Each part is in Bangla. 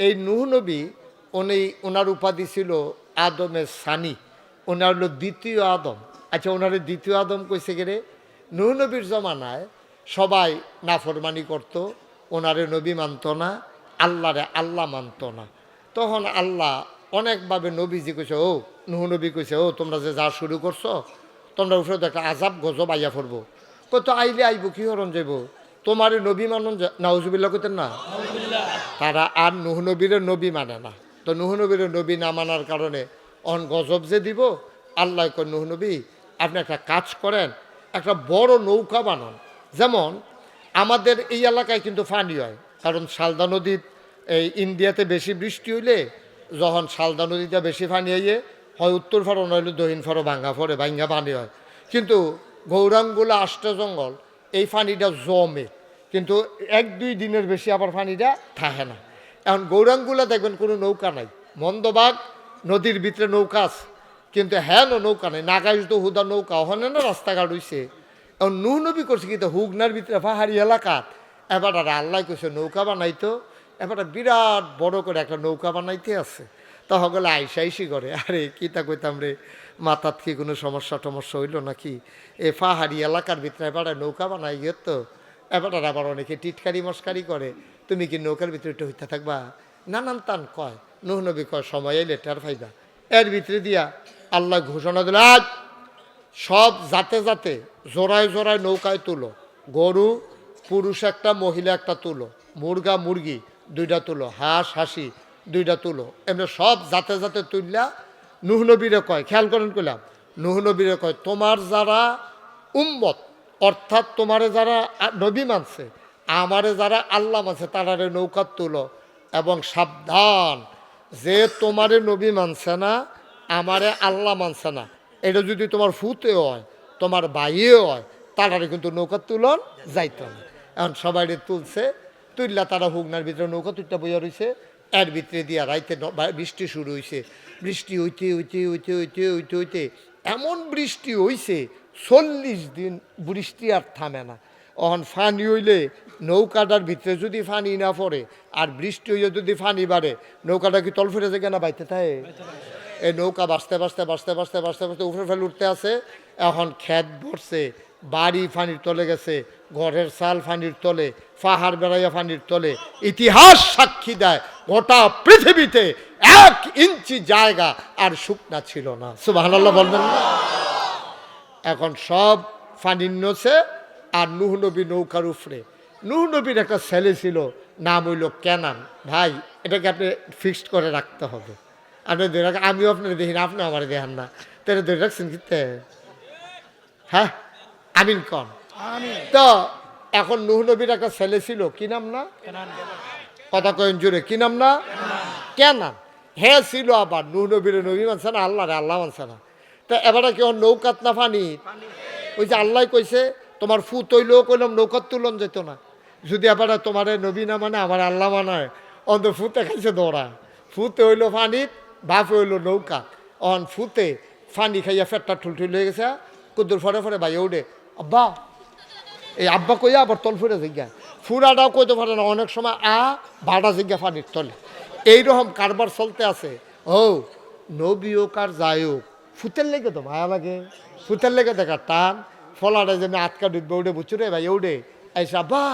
এই নূহ নবী ওনার উপাধি ছিল আদমের সানি, ওনার হলো দ্বিতীয় আদম। আচ্ছা, ওনার দ্বিতীয় আদম কইছে গেলে নূহ নবীর জমানায় সবাই নাফরমানি করত, ওনারে নবী মানত না, আল্লাহরে আল্লাহ মানত না। তখন আল্লাহ অনেকভাবে নবীজি কইছে, ও নূহ নবী কইছে, ও তোমরা যে যা শুরু করছো, তোমরা উপরে তো একটা আজাব গজব আইয়া পড়বো। কত আইলে আইব, কি হরণ যাইব, তোমারে নবী মানন, নাউজুবিল্লাহ কইতেন না। তারা আর নূহ নবীর নবী মানে না। তো নূহ নবীর নবী না মানার কারণে গজব যে দিব, আল্লাহ কয় নূহ নবী আপনি একটা কাজ করেন, একটা বড় নৌকা বানান। যেমন আমাদের এই এলাকায় কিন্তু পানি হয়, কারণ শালদা নদীর এই ইন্ডিয়াতে বেশি বৃষ্টি হইলে যখন শালদা নদীতে বেশি পানি হইয়ে হয় উত্তর ফারো নইলে দক্ষিণ ফারো ভাঙ্গা পানি হয়। কিন্তু গৌরাঙ্গুলা আষ্ট জঙ্গল এই পানিটা জমে, কিন্তু 1-2 দিনের বেশি আবার পানিটা থাকে না। এখন গৌরাঙ্গুলা দেখবেন কোনো নৌকা নাই, মন্দবাগ নদীর ভিতরে নৌকা আছে, কিন্তু হ্যাঁ নৌকা নেই, নাগাইশ তো হুদা নৌকা ওখানে না রাস্তাঘাট হইছে। এখন নূহ নবী করছে কিন্তু হুগনার ভিতরে পাহাড়ি এলাকাত এবার আর আল্লাহ কইছে নৌকা বানাইতো, এবার বিরাট বড় করে একটা নৌকা বানাইতে আছে। তখন গেলে আইসি করে, আরে কি তা কইতাম রে, মাথাত কি কোনো সমস্যা টমস্যা হইল নাকি, এ পাহাড়ি এলাকার ভিতরে এবার নৌকা বানাই গিয়ে তো এবার আবার অনেকে টিটকারি মস্কারি করে, তুমি কি নৌকার ভিতরে একটু হইতে থাকবা, নানান তান কয়। নূহ নবী কয় সময় এলে টের ফাইবা। এর ভিতরে দিয়া আল্লাহ ঘোষণা দিল, আজ সব জাতে জাতে জোড়ায় জোড়ায় নৌকায় তুলো, গরু পুরুষ একটা মহিলা একটা তুলো, মুরগা মুরগি 2টা তুলো, হাঁস হাসি 2টা তুলো, এমনি সব জাতে জাতে তুললা। নূহ নবীরে কয়, খেয়াল করেন কইলাম, নূহ নবীরে কয় তোমার যারা উম্মত, অর্থাৎ তোমারে যারা নবী মানছে, আমারে যারা আল্লাহ মানছে, তারারে নৌকা তুলো, এবং সাবধান যে তোমারে নবী মানছে না, আমারে আল্লাহ মানছে না, এটা যদি তোমার ফুতে হয়, তোমার বাইয়ে হয়, তারারে কিন্তু নৌকা তুলন যাইত না। এখন সবাই তুলছে, তুললা তারা হুগনার ভিতরে নৌকা তুলটা বইয়া রয়েছে। এর ভিতরে দিয়া রাইতে বৃষ্টি শুরু হয়েছে, বৃষ্টি হইতে হইতে হইতে হইতে হইতে হইতে এমন বৃষ্টি হইছে 40 দিন বৃষ্টি আর থামে না। অহন ফানি হইলে নৌকাটার ভিতরে যদি ফানি না পড়ে আর বৃষ্টি হইলে যদি ফানি বাড়ে, নৌকাটা কি তল ফিরে যায় না বাইতে থাকে? এই নৌকা বাঁচতে বাঁচতে বাঁচতে বাঁচতে বাঁচতে বাঁচতে উপরে ফেলে উঠতে আছে। এখন ক্ষেত ভরছে, বাড়ি ফানির তলে গেছে, ঘরের চাল ফানির তলে, পাহাড় বেড়াইয়া ফানির তলে। ইতিহাস সাক্ষী দেয় গোটা পৃথিবীতে 1 ইঞ্চি জায়গা আর শুকনা ছিল না। সুবহানাল্লাহ বলবেন না? এখন সব ফানির নছে আর নূহ নবী নৌকার উপরে। নূহ নবীর একটা ছেলে ছিল, নাম হইল কেনান। ভাই এটাকে আপনি ফিক্সড করে রাখতে হবে। আপনি ধরে রাখেন, আমিও আপনার দেখি না, আপনি আমার দেখেন না, তাহলে ধরে রাখছেন কিতে? হ্যাঁ আমিন কন। তো এখন নূহ নবীর একটা ছেলে ছিল, কি নাম না, কথা কয়েন জোরে, কি নাম না, কেনান। হ্যাঁ ছিল আবার নূহ নবীর নবী মানছে না, আল্লাহ রে আল্লাহ মানছে না। তো এবারে কেউ নৌকাত না ফানি, ওই যে আল্লাহ কইছে তোমার ফু তৈলেও কইলাম নৌকাত তুলন যেত না। যদি আবার তোমার নবী না মানে আমার আল্লাহ মানায়, অন্ত ফুতে খাইছে দৌড়া, ফুতে হইলো ফানিত, বাপে হইলো নৌকা। অন ফুতে ফানি খাইয়া ফেটটা ঠুলঠুল হয়ে গেছে, কুদ্দুর ফরে ফরে ভাই ওডে আব্বা, এই আব্বা কইয়া আবার তল ফুরে জিজ্ঞা, ফুরাটাও কইতে পারে না, অনেক সময় ভাড়া জিজ্ঞা ফানির তলে। এইরকম কারবার চলতে আছে। ও নবী হোক আর যাই হোক, ফুতের লেগে তো মায়া লাগে, ফুতের লেগে দেখা টান, ফলাটা যেন আটকা ডুববে উঠে বুঝছো রে ভাই ওডে আইসা বা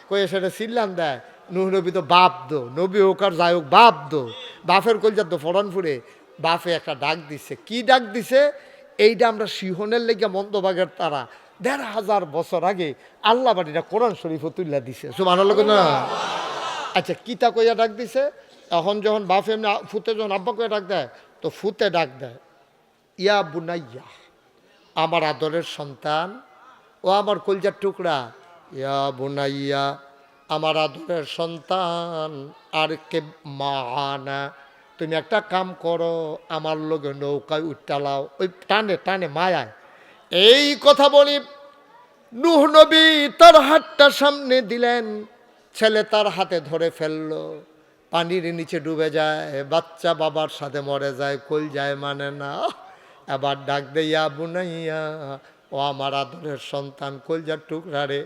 কয়ে সেটা সিল্লান দেয়। নূহ নবী তো বাপ দো, নবী হোক আর যাই হোক বাপ দো, বাপের কলজার তো ফড়ন ফুরে। বাপে একটা ডাক দিছে, কি ডাক দিছে এইটা আমরা সিংহনের লেগে মন্দবাগের তারা 1500 বছর আগে আল্লাহ বাড়িটা কোরআন শরীফ তুল্লা দিছে। সুবহানাল্লাহ না? আচ্ছা কিতা কইয়া ডাক দিছে, এখন যখন বাপ এমনি ফুতে যখন আব্বা কইয়া ডাক দেয়, তো ফুতে ডাক দেয়, ইয়া বুনাইয়া, আমার আদরের সন্তান, ও আমার কলজার টুকরা, ইয়া বুনাইয়া, আমার আদরের সন্তান, আর কে মানা, তুমি একটা কাম করো, আমার লগে নৌকায় উঠটালাও, ওই টানে টানে মায়ায়। এই কথা বলি নূহ নবী তার হাতটা সামনে দিলেন, ছেলে তার হাতে ধরে ফেললো, পানির নিচে ডুবে যায়, বাচ্চা বাবার সাথে মরে যায়, কল যায় মানে না। এবার ডাক দে ইয়া বুনাইয়া, ও আমার আদরের সন্তান, কলজার টুকরা রে,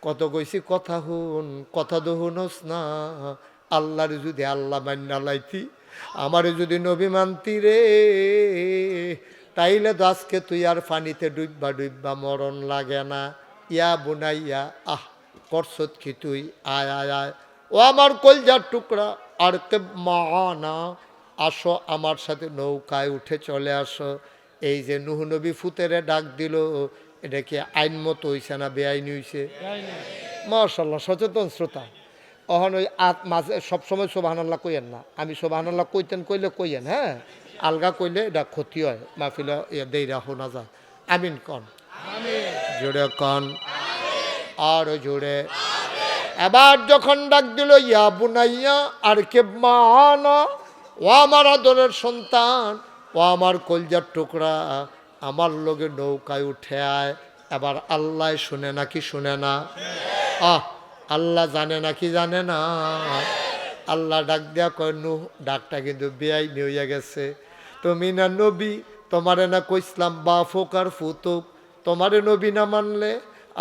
কত কইছি কথা হুন, কথা তো হুনস না, আল্লাহর যদি আল্লাহ মান্না লাইতি, আমারে যদি নবী মানতি রে, তাইলে তো আজকে তুই আর পানিতে ডুববা ডুববা মরণ লাগে না। ইয়া বুনাইয়া, আহ করছত কি তুই, আয় আয় আয়, ও আমার কলজার টুকরা, আর কে মানা, আসো আমার সাথে নৌকায় উঠে চলে আসো। এই যে নূহ নবী ফুতেরে ডাক দিল, এটা কি আইন মতো হইছে না বেআইনি হইছে? মাশাআল্লাহ, সচেতন শ্রোতা। অহন ওই মাঝে সবসময় সুবহানাল্লাহ কইয়েন না। আমি সুবহানাল্লাহ কইতেন কইলে কইয়েন, হ্যাঁ, আলগা কইলে এটা ক্ষতি হয়, মাহফিল দেইরা শোনা যায়। আমিন কন, জোরে কন, আর জোরে। এবার যখন ডাক দিল ইয়া বুনাইয়া আর কে মানা, ও আমার আদরের সন্তান, ও আমার কলজার টুকরা, আমার লগে নৌকায় উঠে আয়। এবার আল্লাহ শুনে নাকি শুনে না? আল্লাহ জানে নাকি জানে না? আল্লাহ ডাক দেয়া কয়, নূহ, ডাকটা কিন্তু বেআইনি হইয়া গেছে। তুমি না নবী, তোমারে না কইসলাম বা ফোকার ফুতুক, তোমারে নবী না মানলে,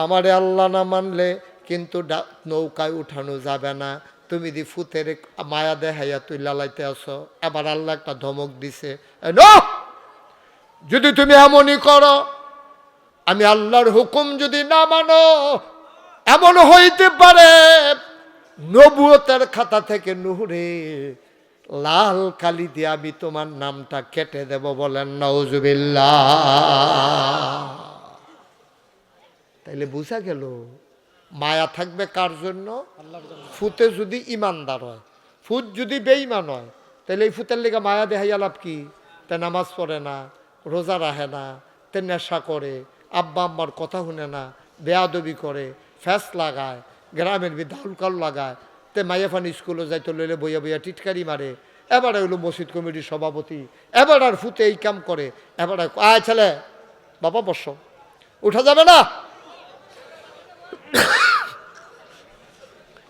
আমারে আল্লাহ না মানলে কিন্তু নৌকায় উঠানো যাবে না। তুমি দি ফুতের মায়া দেখাইয়া তুই লালাইতে আসো। এবার আল্লাহ একটা ধমক দিছে, যদি তুমি এমনই করো, আমি আল্লাহর হুকুম যদি না মানো, এমন হইতে পারে নবুয়তের খাতা থেকে নূরে লাল কালি দিয়ে আমি তোমার নামটা কেটে দেব। বলেন নাউজুবিল্লাহ। তাইলে বুঝা গেল মায়া থাকবে কার জন্য? ফুতে যদি ইমানদার হয়, ফুত যদি বেঈমান হয়, তাহলে এই ফুতের লেগে মায়া দেখাইয়া লাভ কি? তে নামাজ পড়ে না, রোজা রাখে না, তে নেশা করে, আব্বা আম্মার কথা শুনে না, বেয়াদবি করে, ফ্যাস লাগায়, গ্রামের দাউলকাল লাগায়, তে মাইয়াফানি স্কুলে যাইতে লইলে বইয়া বইয়া টিটকারি মারে। এবারে হইলো মসজিদ কমিটির সভাপতি, এবার আর ফুতে এই কাম করে। এবার আয় ছেলে, বাবা বস, উঠা যাবে না,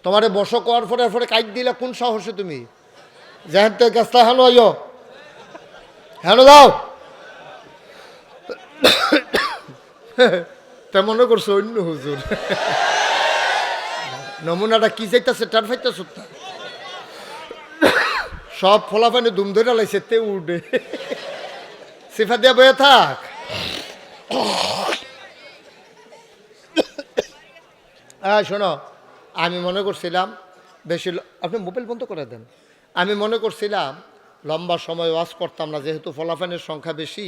তোমারে বস করার পরে কাইট দিলে কোন সাহসে তুমি যেহেন তো গাছটা হেন আইও, হেন দাও। তা মনে করছো অন্য হুজুর নমুনাটা কি চাইতেছে, টার ফাইতেছ, সব ফলাফানি দুম ধরে লাইছে, তে উঠে সিফা দিয়া বয়ে থাক। শোনো, আমি মনে করছিলাম বেশি, আপনি মোবাইল বন্ধ করে দেন। আমি মনে করছিলাম লম্বা সময় ওয়াজ করতাম না, যেহেতু ফলাফানের সংখ্যা বেশি,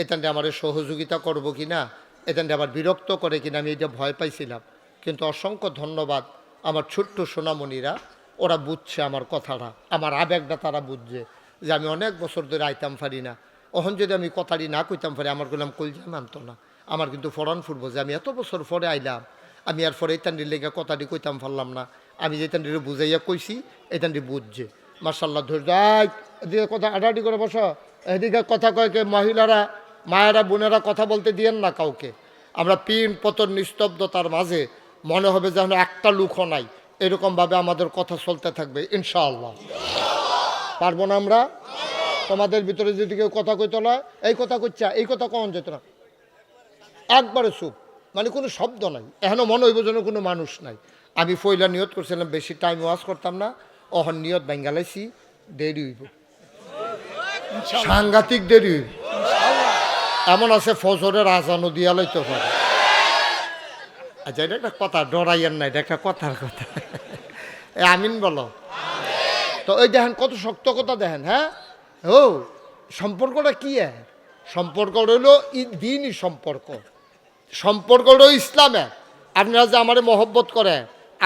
এখানটা আমার সহযোগিতা করব কি না, এখানটা আবার বিরক্ত করে কিনা, আমি এটা ভয় পাইছিলাম। কিন্তু অসংখ্য ধন্যবাদ আমার ছোট্ট সোনামণিরা, ওরা বুঝছে আমার কথাটা, আমার আবেগটা তারা বুঝছে যে আমি অনেক বছর ধরে আইতাম পারি না। ওখান যদি আমি কথাটি না কইতাম পারি, আমার গোলাম কলজা মানতো না, আমার কিন্তু ফরান ফুটবো যে আমি এত বছর পরে আইলাম, আমি আর পরে এতান্ডির লেগে কথাটি কইতাম পারলাম না। আমি যেতান্ডির বুঝাইয়া কইছি, এতান্ডি বুঝছে। মার্শাল্লাহ, ধৈর্য। এদিকে কথা আডাআডি করে বসো, এদিকে কথা কয় কে মহিলারা, মায়েরা, বোনেরা কথা বলতে দিয়েন না কাউকে। আমরা পিন পতন নিস্তব্ধতার মাঝে মনে হবে যেন একটা লুকও নাই, এরকমভাবে আমাদের কথা চলতে থাকবে ইনশাআল্লাহ। পারবো না আমরা? তোমাদের ভিতরে যদি কেউ কথা কইতো না, এই কথা কইছা, এই কথা কখন যেত না, একবারে চুপ, মানে কোনো শব্দ নাই, এখনো মনে হইব যেন কোনো মানুষ নাই। আমি পয়লা নিয়ত করছিলাম বেশি টাইম ওয়াজ করতাম না, অহন নিয়ত বাঙ্গালাইছি, দেরি হইব, সাংঘাতিক দেরি হইব। এমন আছে ফজরের আজানও দিয়া লইতে পারে। আচ্ছা, এটা একটা কথা, ডরাইয়েন না, এটা একটা কথার কথা। আমিন বলো তো। ওই দেখেন কত শক্ত কথা দেখেন। হ্যাঁ, ও সম্পর্কটা কি? সম্পর্ক রইল দিনই সম্পর্ক, সম্পর্ক রইল ইসলামে। আপনারা যে আমারে মহব্বত করে,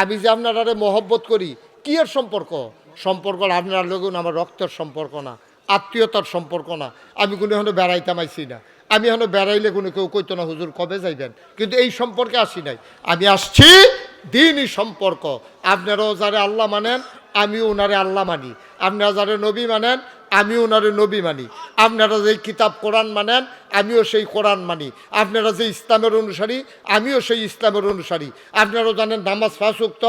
আমি যে আপনারা মহব্বত করি, কি এর সম্পর্ক? সম্পর্ক আপনারা লোক আমার রক্তের সম্পর্ক না, আত্মীয়তার সম্পর্ক না। আমি কোনো এখনো বেড়াইতাম আইসি না, আমি এখনো বেড়াইলে কোনো কেউ কইতো না হুজুর কবে যাইবেন, কিন্তু এই সম্পর্কে আসি নাই। আমি আসছি দিনই সম্পর্ক। আপনারাও যারা আল্লাহ মানেন, আমিও ওনারে আল্লাহ মানি। আপনারা যারা নবী মানেন, আমিও ওনারে নবী মানি। আপনারা যে কিতাব কোরআন মানেন, আমিও সেই কোরআন মানি। আপনারা যে ইসলামের অনুসারী, আমিও সেই ইসলামের অনুসারী। আপনারাও জানেন নামাজ 5 ওয়াক্ত,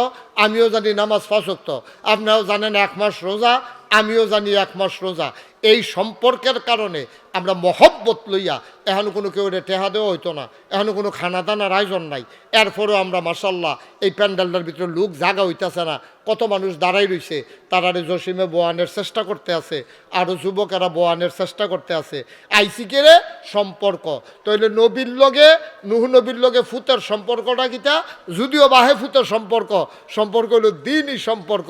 আমিও জানি নামাজ 5 ওয়াক্ত। আপনারাও জানেন 1 মাস রোজা, আমিও জানি 1 মাস রোজা। এই সম্পর্কের কারণে আমরা মহব্বত লইয়া এখন কোনো কেউ টেহা দেওয়া হইতো না, এখন কোনো খানা দানার আয়োজন নাই। এরপরেও আমরা মাশাল্লাহ এই প্যান্ডেলটার ভিতরে লোক জাগা হইতেছে না, কত মানুষ দাঁড়াই রইছে, তারারে জসিমে বোয়ানের চেষ্টা করতে আছে, আরও যুবকেরা বোয়ানের চেষ্টা করতে আছে। আইসিকেরে সম্পর্ক তইলে নবীর লগে নুহ নবীর লগে ফুতের সম্পর্কটা কিতা, যদিও বাহে ফুতের সম্পর্ক হলো দিনই সম্পর্ক।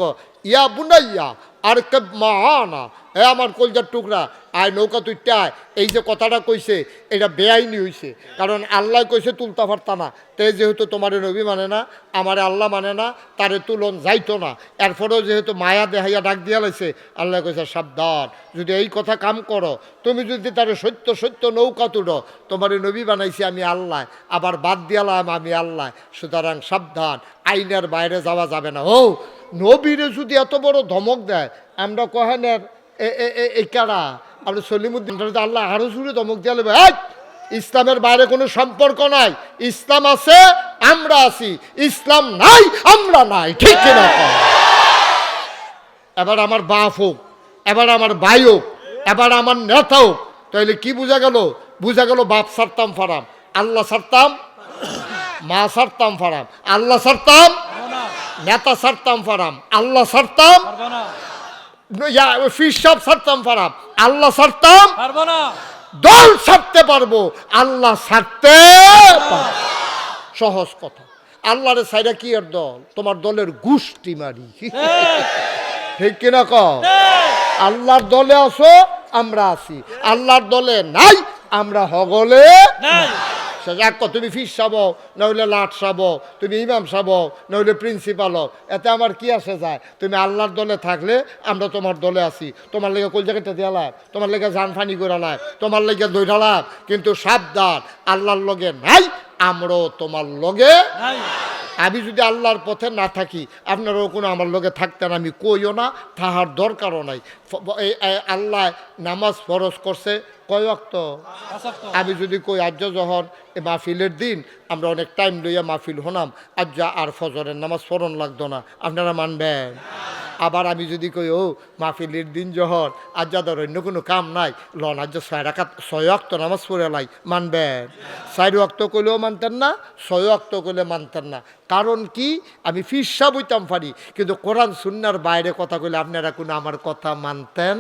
ইয়া বুনাইয়া আর কে মাহানা, হে আমার কলজার টুকরা, আয় নৌকা তুইটা আয়। এই যে কথাটা কইছে এটা বেআইনি হইছে, কারণ আল্লাহ কইছে তুলতা পারতা না। তে যেহেতু তোমারে নবী মানে না, আমারে আল্লাহ মানে না, তারে তুলন যাইতো না। এরপরেও যেহেতু মায়া দেহাইয়া ডাক দিয়া লাইছে, আল্লাহ কইছে সাবধান, যদি এই কথা কাম করো, তুমি যদি তারে সত্য সত্য নৌকা তুলো, তোমারে নবী বানাইছি আমি আল্লাহ, আবার বাদ দিয়ালাম আমি আল্লাহ, সুতরাং সাবধান, আইনের বাইরে যাওয়া যাবে না। ও নবীরে যদি এত বড় ধমক দেয়, আমরা কহেনের এই কারা আপনি সলিমুদ্দিন আল্লাহ আরো জুড়ে ধমক দিয়ে নেবে, ইসলামের বাইরে কোনো সম্পর্ক নাই, ইসলাম আছে আমরা আছি, ইসলাম নাই আমরা নাই, ঠিক কিনা? এবার আমার বাপ হোক, এবার আমার ভাই হোক, এবার আমার নেতা হোক, তাইলে কি বোঝা গেল? বোঝা গেল বাপ সারতাম ফারাম, আল্লাহ সারতাম, মা সারতাম ফারাম, আল্লাহ সারতাম, নেতা সারতাম ফারাম, আল্লাহ সারতাম, ফিরসাব সারতাম ফারাম, আল্লাহ সারতাম পারবো না, দল ছাড়তে পারবো, আল্লাহ ছাড়তে। সহজ কথা, আল্লাহরে সাইরা কি আর দল, তোমার দলের গুষ্টি মারি, ঠিক কিনা কও? আল্লাহর দলে আসো আমরা আছি, আল্লাহর দলে নাই আমরা হগলে নাই। তুমি ফিস সাব, নইলে লাট সাব, তুমি ইমাম সাব, নইলে প্রিন্সিপাল, এতে আমার কি আসে যায়? তুমি আল্লাহর দলে থাকলে আমরা তোমার দলে আছি, তোমার লেগে কল জায়গাটা দেওয়ালাম, তোমার লেগে জান ফানি করালাম, তোমার লেগে দৈরালাম, কিন্তু সাবধান, আল্লাহর লগে নাই, আমরাও তোমার লগে নাই। আমি যদি আল্লাহর পথে না থাকি, আপনারাও কোনো আমার লগে থাকতেন, আমি কইও না, তাহার দরকারও নাই। আল্লাহ নামাজ ফরজ করছে কয় ওয়াক্ত? আমি যদি কই আজ যখন এই মাহফিলের দিন আমরা অনেক টাইম লইয়া মাহফিল হলাম, আজ আর ফজরের নামাজ পড়ন লাগতো না, আপনারা মানবেন? আবার আমি যদি কই ও মাহফিলের দিন যখন আজ ধর অন্য কোনো কাম নাই, লন আজ 6 ওয়াক্ত নামাজ পড়ে লাই, মানবেন? 4 ওয়াক্ত কইলেও মানতেন না, 6 ওয়াক্ত কইলে মানতেন না। কারণ কি? আমি ফিরসা বইতাম পারি, কিন্তু কোরআন সুন্নাহর বাইরে কথা কইলে আপনারা কোনো আমার কথা মানতেন?